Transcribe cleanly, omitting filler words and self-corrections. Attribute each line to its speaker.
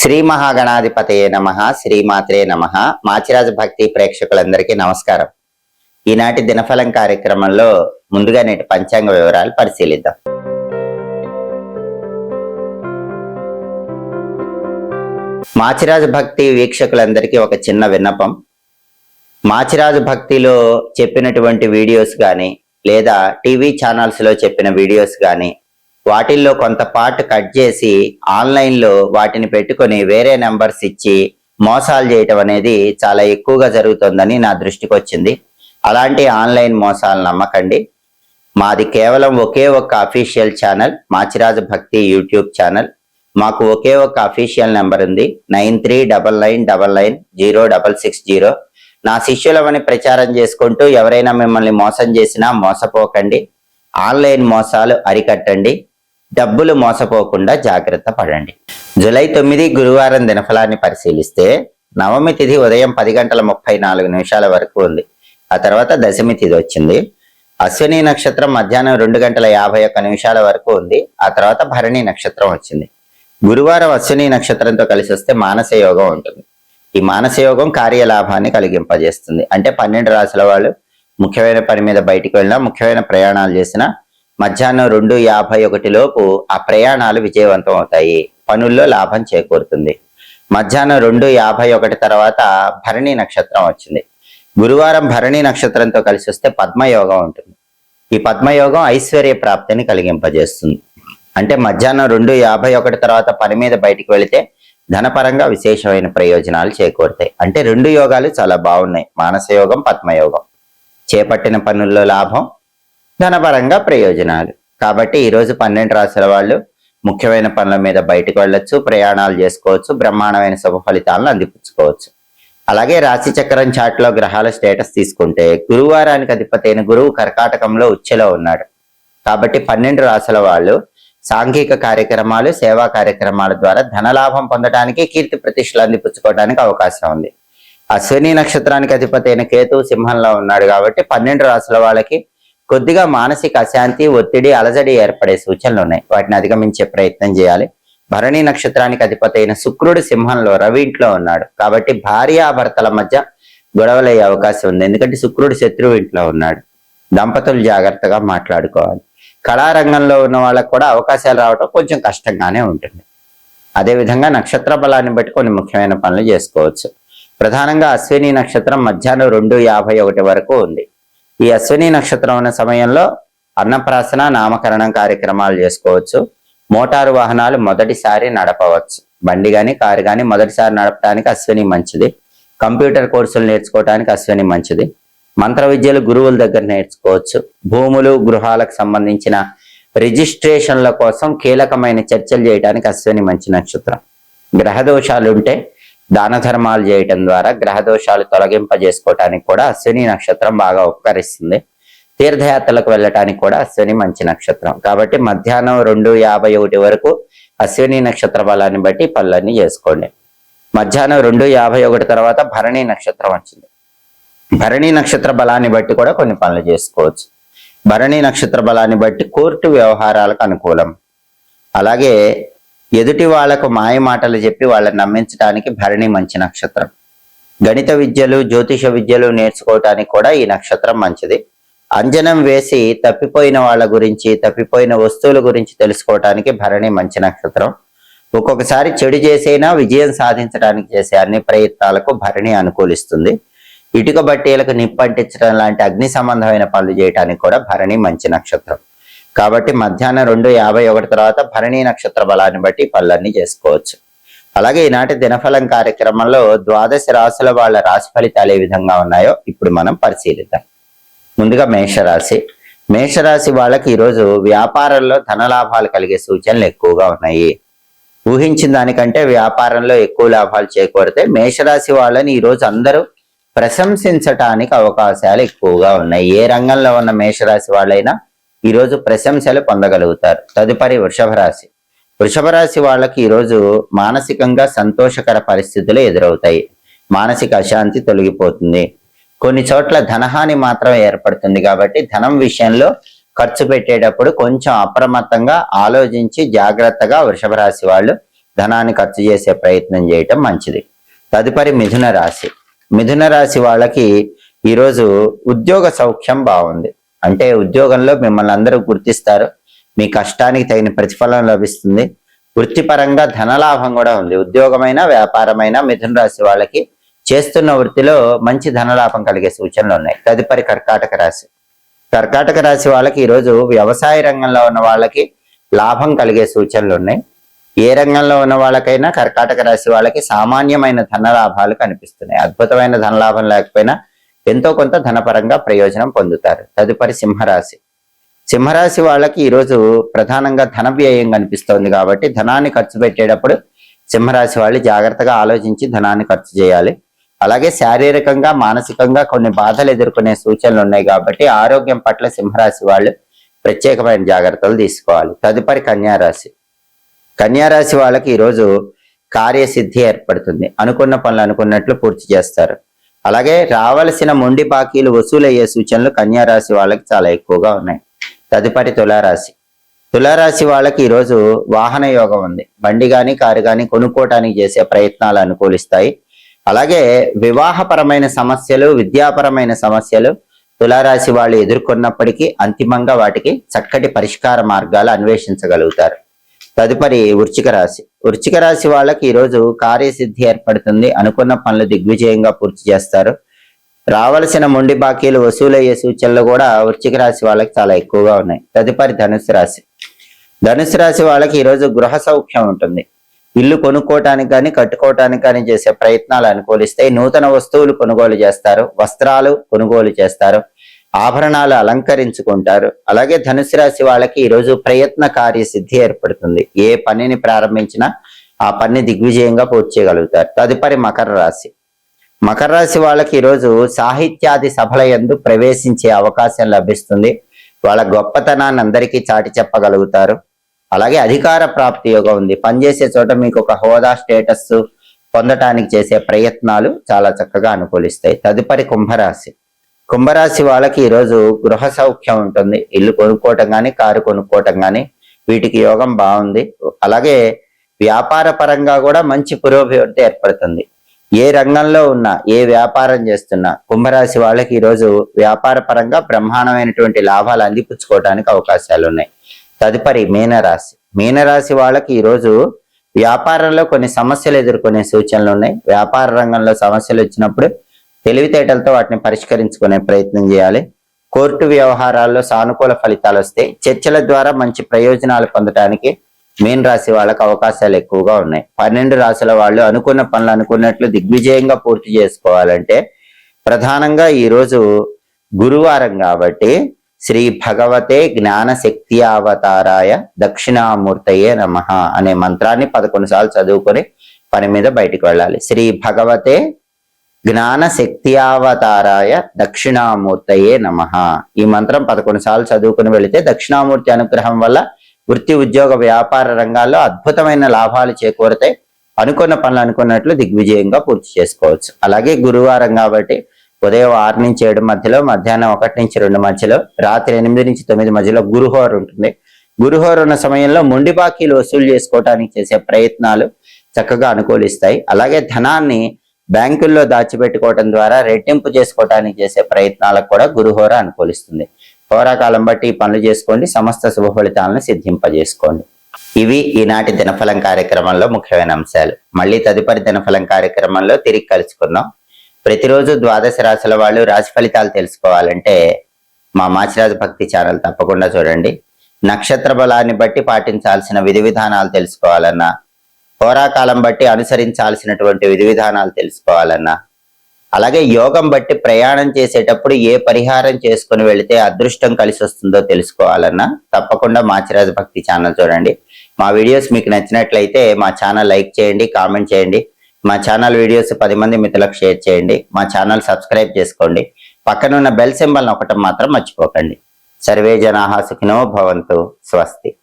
Speaker 1: శ్రీ మహాగణాధిపతయే నమః, శ్రీమాత్రే నమః. మాచిరాజు భక్తి ప్రేక్షకులందరికీ నమస్కారం. ఈనాటి దినఫలం కార్యక్రమంలో ముందుగా నేటి పంచాంగ వివరాలు పరిశీలిద్దాం. మాచిరాజు భక్తి వీక్షకులందరికీ ఒక చిన్న విన్నపం. మాచిరాజు భక్తిలో చెప్పినటువంటి వీడియోస్ కానీ లేదా టీవీ ఛానల్స్ లో చెప్పిన వీడియోస్ కానీ వాటిల్లో కొంత పార్ట్ కట్ చేసి ఆన్లైన్లో వాటిని పెట్టుకొని వేరే నెంబర్స్ ఇచ్చి మోసాలు చేయటం అనేది చాలా ఎక్కువగా జరుగుతుందని నా దృష్టికి వచ్చింది. అలాంటి ఆన్లైన్ మోసాలు నమ్మకండి. మాది కేవలం ఒకే ఒక్క అఫీషియల్ ఛానల్, మాచిరాజు భక్తి యూట్యూబ్ ఛానల్. మాకు ఒకే ఒక్క అఫీషియల్ నెంబర్ ఉంది, 9399990660. నా శిష్యులవని ప్రచారం చేసుకుంటూ ఎవరైనా మిమ్మల్ని మోసం చేసినా మోసపోకండి. ఆన్లైన్ మోసాలు అరికట్టండి. డబ్బులు మోసపోకుండా జాగ్రత్త పడండి. జూలై 9 గురువారం దినఫలాన్ని పరిశీలిస్తే నవమి తిథి ఉదయం 10:34 వరకు ఉంది. ఆ తర్వాత దశమి తిథి వచ్చింది. అశ్విని నక్షత్రం మధ్యాహ్నం 2:51 వరకు ఉంది. ఆ తర్వాత భరణి నక్షత్రం వచ్చింది. గురువారం అశ్విని నక్షత్రంతో కలిసి వస్తే మానస యోగం ఉంటుంది. ఈ మానస యోగం కార్యలాభాన్ని కలిగింపజేస్తుంది. అంటే 12 రాశుల వాళ్ళు ముఖ్యమైన పని మీద బయటికి వెళ్ళినా, ముఖ్యమైన ప్రయాణాలు చేసినా మధ్యాహ్నం 2:51 లోపు ఆ ప్రయాణాలు విజయవంతం అవుతాయి. పనుల్లో లాభం చేకూరుతుంది. మధ్యాహ్నం 2:51 తర్వాత భరణి నక్షత్రం వచ్చింది. గురువారం భరణి నక్షత్రంతో కలిసి వస్తే పద్మయోగం ఉంటుంది. ఈ పద్మయోగం ఐశ్వర్య ప్రాప్తిని కలిగింపజేస్తుంది. అంటే మధ్యాహ్నం 2:51 తర్వాత పని మీద బయటికి వెళితే ధనపరంగా విశేషమైన ప్రయోజనాలు చేకూరుతాయి. అంటే 2 యోగాలు చాలా బాగున్నాయి, మానస యోగం, పద్మయోగం. చేపట్టిన పనుల్లో లాభం, ధనపరంగా ప్రయోజనాలు. కాబట్టి ఈరోజు 12 రాశుల వాళ్ళు ముఖ్యమైన పనుల మీద బయటకు వెళ్ళొచ్చు, ప్రయాణాలు చేసుకోవచ్చు, బ్రహ్మాండమైన శుభ ఫలితాలను అందిపుచ్చుకోవచ్చు. అలాగే రాశి చక్రం చాట్లో గ్రహాల స్టేటస్ తీసుకుంటే గురువారానికి అధిపతైన గురువు కర్కాటకంలో ఉచ్ఛలో ఉన్నాడు. కాబట్టి 12 రాశుల వాళ్ళు సాంఘిక కార్యక్రమాలు, సేవా కార్యక్రమాల ద్వారా ధనలాభం పొందడానికి, కీర్తి ప్రతిష్టలు అందిపుచ్చుకోవడానికి అవకాశం ఉంది. అశ్విని నక్షత్రానికి అధిపతైన కేతు సింహంలో ఉన్నాడు. కాబట్టి 12 రాశుల వాళ్ళకి కొద్దిగా మానసిక అశాంతి, ఒత్తిడి, అలజడి ఏర్పడే సూచనలు ఉన్నాయి. వాటిని అధిగమించే ప్రయత్నం చేయాలి. భరణి నక్షత్రానికి అధిపతైన శుక్రుడు సింహంలో, రవి ఇంట్లో ఉన్నాడు. కాబట్టి భార్యాభర్తల మధ్య గొడవలయ్యే అవకాశం ఉంది. ఎందుకంటే శుక్రుడు శత్రువు ఇంట్లో ఉన్నాడు. దంపతులు జాగ్రత్తగా మాట్లాడుకోవాలి. కళారంగంలో ఉన్న వాళ్ళకు కూడా అవకాశాలు రావటం కొంచెం కష్టంగానే ఉంటుంది. అదేవిధంగా నక్షత్ర బలాన్ని బట్టి కొన్ని ముఖ్యమైన పనులు చేసుకోవచ్చు. ప్రధానంగా అశ్విని నక్షత్రం మధ్యాహ్నం 2:51 వరకు ఉంది. ఈ అశ్విని నక్షత్రం ఉన్న సమయంలో అన్నప్రాసన, నామకరణం కార్యక్రమాలు చేసుకోవచ్చు. మోటారు వాహనాలు మొదటిసారి నడపవచ్చు. బండి కానీ కారు కానీ మొదటిసారి నడపడానికి అశ్విని మంచిది. కంప్యూటర్ కోర్సులు నేర్చుకోవడానికి అశ్విని మంచిది. మంత్ర విద్యలు గురువుల దగ్గర నేర్చుకోవచ్చు. భూములు, గృహాలకు సంబంధించిన రిజిస్ట్రేషన్ల కోసం కీలకమైన చర్చలు చేయడానికి అశ్విని మంచి నక్షత్రం. గ్రహ దోషాలు ఉంటే దాన ధర్మాలు చేయటం ద్వారా గ్రహ దోషాలు తొలగింపజేసుకోవటానికి కూడా అశ్విని నక్షత్రం బాగా ఉపకరిస్తుంది. తీర్థయాత్రలకు వెళ్ళటానికి కూడా అశ్విని మంచి నక్షత్రం. కాబట్టి మధ్యాహ్నం 2:51 వరకు అశ్విని నక్షత్ర బలాన్ని బట్టి పనులన్నీ చేసుకోండి. మధ్యాహ్నం 2:51 తర్వాత భరణి నక్షత్రం వచ్చింది. భరణి నక్షత్ర బలాన్ని బట్టి కూడా కొన్ని పనులు చేసుకోవచ్చు. భరణి నక్షత్ర బలాన్ని బట్టి కోర్టు వ్యవహారాలకు అనుకూలం. అలాగే ఎదుటి వాళ్లకు మాయ మాటలు చెప్పి వాళ్ళని నమ్మించడానికి భరణి మంచి నక్షత్రం. గణిత విద్యలు, జ్యోతిష విద్యలు నేర్చుకోవటానికి కూడా ఈ నక్షత్రం మంచిది. అంజనం వేసి తప్పిపోయిన వాళ్ళ గురించి, తప్పిపోయిన వస్తువుల గురించి తెలుసుకోవటానికి భరణి మంచి నక్షత్రం. ఒక్కొక్కసారి చెడు చేసైనా విజయం సాధించడానికి చేసే అన్ని ప్రయత్నాలకు భరణి అనుకూలిస్తుంది. ఇటుక బట్టీలకు నిప్పంటించడం లాంటి అగ్ని సంబంధమైన పనులు చేయడానికి కూడా భరణి మంచి నక్షత్రం. కాబట్టి మధ్యాహ్నం 2:51 తర్వాత భరణి నక్షత్ర బలాన్ని బట్టి పనులన్నీ చేసుకోవచ్చు. అలాగే ఈనాటి దినఫలం కార్యక్రమంలో 12 రాశుల వాళ్ళ రాశి ఫలితాలు ఏ విధంగా ఉన్నాయో ఇప్పుడు మనం పరిశీలిద్దాం. ముందుగా మేషరాశి. మేషరాశి వాళ్ళకి ఈరోజు వ్యాపారంలో ధనలాభాలు కలిగే సూచనలు ఎక్కువగా ఉన్నాయి. ఊహించిన దానికంటే వ్యాపారంలో ఎక్కువ లాభాలు చేకూరితే మేషరాశి వాళ్ళని ఈరోజు అందరూ ప్రశంసించటానికి అవకాశాలు ఎక్కువగా ఉన్నాయి. ఏ రంగంలో ఉన్న మేషరాశి వాళ్ళైనా ఈరోజు ప్రశంసలు పొందగలుగుతారు. తదుపరి వృషభ రాశి. వృషభ రాశి వాళ్ళకి ఈరోజు మానసికంగా సంతోషకర పరిస్థితులు ఎదురవుతాయి. మానసిక అశాంతి తొలగిపోతుంది. కొన్ని చోట్ల ధనహాని మాత్రం ఏర్పడుతుంది. కాబట్టి ధనం విషయంలో ఖర్చు పెట్టేటప్పుడు కొంచెం అప్రమత్తంగా ఆలోచించి జాగ్రత్తగా వృషభ రాశి వాళ్ళు ధనాన్ని ఖర్చు చేసే ప్రయత్నం చేయటం మంచిది. తదుపరి మిథున రాశి. మిథున రాశి వాళ్ళకి ఈరోజు ఉద్యోగ సౌఖ్యం బాగుంది. అంటే ఉద్యోగంలో మిమ్మల్ని అందరూ గుర్తిస్తారు, మీ కష్టానికి తగిన ప్రతిఫలం లభిస్తుంది. వృత్తిపరంగా ధనలాభం కూడా ఉంది. ఉద్యోగమైన వ్యాపారమైన మిథున రాశి వాళ్ళకి చేస్తున్న వృత్తిలో మంచి ధనలాభం కలిగే సూచనలు ఉన్నాయి. తదుపరి కర్కాటక రాశి. కర్కాటక రాశి వాళ్ళకి ఈరోజు వ్యవసాయ రంగంలో ఉన్న వాళ్ళకి లాభం కలిగే సూచనలు ఉన్నాయి. ఏ రంగంలో ఉన్న వాళ్ళకైనా కర్కాటక రాశి వాళ్ళకి సామాన్యమైన ధనలాభాలు కనిపిస్తున్నాయి. అద్భుతమైన ధనలాభం లేకపోయినా ఎంతో కొంత ధనపరంగా ప్రయోజనం పొందుతారు. తదుపరి సింహరాశి. సింహరాశి వాళ్ళకి ఈరోజు ప్రధానంగా ధన వ్యయం కనిపిస్తోంది కాబట్టి ధనాన్ని ఖర్చు పెట్టేటప్పుడు సింహరాశి వాళ్ళు జాగ్రత్తగా ఆలోచించి ధనాన్ని ఖర్చు చేయాలి. అలాగే శారీరకంగా మానసికంగా కొన్ని బాధలు ఎదుర్కొనే సూచనలు ఉన్నాయి కాబట్టి ఆరోగ్యం పట్ల సింహరాశి వాళ్ళు ప్రత్యేకమైన జాగ్రత్తలు తీసుకోవాలి. తదుపరి కన్యారాశి. కన్యారాశి వాళ్ళకి ఈరోజు కార్యసిద్ధి ఏర్పడుతుంది. అనుకున్న పనులు అనుకున్నట్లు పూర్తి చేస్తారు. అలాగే రావలసిన మొండి బాకీలు వసూలయ్యే సూచనలు కన్యారాశి వాళ్ళకి చాలా ఎక్కువగా ఉన్నాయి. తదుపరి తులారాశి. తులారాశి వాళ్ళకి ఈరోజు వాహన యోగం ఉంది. బండి కానీ కారు కానీ కొనుక్కోవటానికి చేసే ప్రయత్నాలు అనుకూలిస్తాయి. అలాగే వివాహపరమైన సమస్యలు, విద్యాపరమైన సమస్యలు తులారాశి వాళ్ళు ఎదుర్కొన్నప్పటికీ అంతిమంగా వాటికి చక్కటి పరిష్కార మార్గాలు అన్వేషించగలుగుతారు. తదుపరి వృశ్చిక రాశి. వృశ్చిక రాశి వాళ్ళకి ఈరోజు కార్యసిద్ధి ఏర్పడుతుంది. అనుకున్న పనులు దిగ్విజయంగా పూర్తి చేస్తారు. రావలసిన మొండి బాకీలు వసూలయ్యే సూచనలు కూడా వృశ్చిక రాశి వాళ్ళకి చాలా ఎక్కువగా ఉన్నాయి. తదుపరి ధనుసు రాశి. ధనుసు రాశి వాళ్ళకి ఈరోజు గృహ సౌఖ్యం ఉంటుంది. ఇల్లు కొనుక్కోవటానికి కానీ కట్టుకోవటానికి కానీ చేసే ప్రయత్నాలు అనుకూలిస్తాయి. నూతన వస్తువులు కొనుగోలు చేస్తారు. వస్త్రాలు కొనుగోలు చేస్తారు. ఆభరణాలు అలంకరించుకుంటారు. అలాగే ధనుసు రాశి వాళ్ళకి ఈరోజు ప్రయత్న కార్యసిద్ధి ఏర్పడుతుంది. ఏ పనిని ప్రారంభించినా ఆ పని దిగ్విజయంగా పూర్తి చేయగలుగుతారు. తదుపరి మకర రాశి. మకర రాశి వాళ్ళకి ఈరోజు సాహిత్యాది సభల యందు ప్రవేశించే అవకాశం లభిస్తుంది. వాళ్ళ గొప్పతనాన్ని అందరికీ చాటి చెప్పగలుగుతారు. అలాగే అధికార ప్రాప్తి యోగం ఉంది. పనిచేసే చోట మీకు ఒక హోదా, స్టేటస్ పొందటానికి చేసే ప్రయత్నాలు చాలా చక్కగా అనుకూలిస్తాయి. తదుపరి కుంభరాశి. కుంభరాశి వాళ్ళకి ఈరోజు గృహ సౌఖ్యం ఉంటుంది. ఇల్లు కొనుక్కోవటం కానీ కారు కొనుక్కోవటం కానీ వీటికి యోగం బాగుంది. అలాగే వ్యాపార పరంగా కూడా మంచి పురోభివృద్ధి ఏర్పడుతుంది. ఏ రంగంలో ఉన్నా, ఏ వ్యాపారం చేస్తున్నా కుంభరాశి వాళ్ళకి ఈరోజు వ్యాపార పరంగా బ్రహ్మాండమైనటువంటి లాభాలు అందిపుచ్చుకోవడానికి అవకాశాలు ఉన్నాయి. తదుపరి మీనరాశి. మీనరాశి వాళ్ళకి ఈరోజు వ్యాపారంలో కొన్ని సమస్యలు ఎదుర్కొనే సూచనలు ఉన్నాయి. వ్యాపార రంగంలో సమస్యలు వచ్చినప్పుడు తెలివితేటలతో వాటిని పరిష్కరించుకునే ప్రయత్నం చేయాలి. కోర్టు వ్యవహారాల్లో సానుకూల ఫలితాలు వస్తాయి. చర్చల ద్వారా మంచి ప్రయోజనాలు పొందడానికి మీన రాశి వాళ్ళకి అవకాశాలు ఎక్కువగా ఉన్నాయి. 12 రాశుల వాళ్ళు అనుకున్న పనులు అనుకున్నట్లు దిగ్విజయంగా పూర్తి చేసుకోవాలంటే ప్రధానంగా ఈరోజు గురువారం కాబట్టి శ్రీ భగవతే జ్ఞాన శక్తి అవతారాయ దక్షిణామూర్తయే నమః అనే మంత్రాన్ని 11 సార్లు చదువుకొని పని మీద బయటికి వెళ్ళాలి. శ్రీ భగవతే జ్ఞాన శక్తి అవతారాయ దక్షిణామూర్తయే నమః ఈ మంత్రం 11 సార్లు చదువుకుని వెళితే దక్షిణామూర్తి అనుగ్రహం వల్ల వృత్తి, ఉద్యోగ, వ్యాపార రంగాల్లో అద్భుతమైన లాభాలు చేకూరతాయి. అనుకున్న పనులు అనుకున్నట్లు దిగ్విజయంగా పూర్తి చేసుకోవచ్చు. అలాగే గురువారం కాబట్టి ఉదయం 6 నుంచి 7 మధ్యలో, మధ్యాహ్నం 1 నుంచి 2 మధ్యలో, రాత్రి 8 నుంచి 9 మధ్యలో గురుహోర ఉంటుంది. గురుహోర ఉన్న సమయంలో మొండి బాకీలు వసూలు చేసుకోవడానికి చేసే ప్రయత్నాలు చక్కగా అనుకూలిస్తాయి. అలాగే ధనాన్ని బ్యాంకుల్లో దాచిపెట్టుకోవడం ద్వారా రెట్టింపు చేసుకోవడానికి చేసే ప్రయత్నాలకు కూడా గురుహోర అనుకూలిస్తుంది. హోరాకాలం బట్టి పనులు చేసుకోండి. సమస్త శుభ ఫలితాలను సిద్ధింపజేసుకోండి. ఇవి ఈనాటి దినఫలం కార్యక్రమంలో ముఖ్యమైన అంశాలు. మళ్ళీ తదుపరి దినఫలం కార్యక్రమంలో తిరిగి కలుసుకుందాం. ప్రతిరోజు ద్వాదశ రాశుల వాళ్ళు రాశి ఫలితాలు తెలుసుకోవాలంటే మా మాచిరాజు భక్తి ఛానల్ తప్పకుండా చూడండి. నక్షత్ర బలాన్ని బట్టి పాటించాల్సిన విధి విధానాలు తెలుసుకోవాలన్నా, హోరాకాలం బట్టి అనుసరించాల్సినటువంటి విధి విధానాలు తెలుసుకోవాలన్నా, అలాగే యోగం బట్టి ప్రయాణం చేసేటప్పుడు ఏ పరిహారం చేసుకుని వెళితే అదృష్టం కలిసి వస్తుందో తెలుసుకోవాలన్నా తప్పకుండా మాచిరాజు భక్తి ఛానల్ చూడండి. మా వీడియోస్ మీకు నచ్చినట్లయితే మా ఛానల్ లైక్ చేయండి, కామెంట్ చేయండి. మా ఛానల్ వీడియోస్ 10 మంది మిత్రులకు షేర్ చేయండి. మా ఛానల్ సబ్స్క్రైబ్ చేసుకోండి. పక్కనున్న బెల్ సింబల్ నొక్కటం మాత్రం మర్చిపోకండి. సర్వే జనాః సుఖినో భవంతు. స్వస్తి.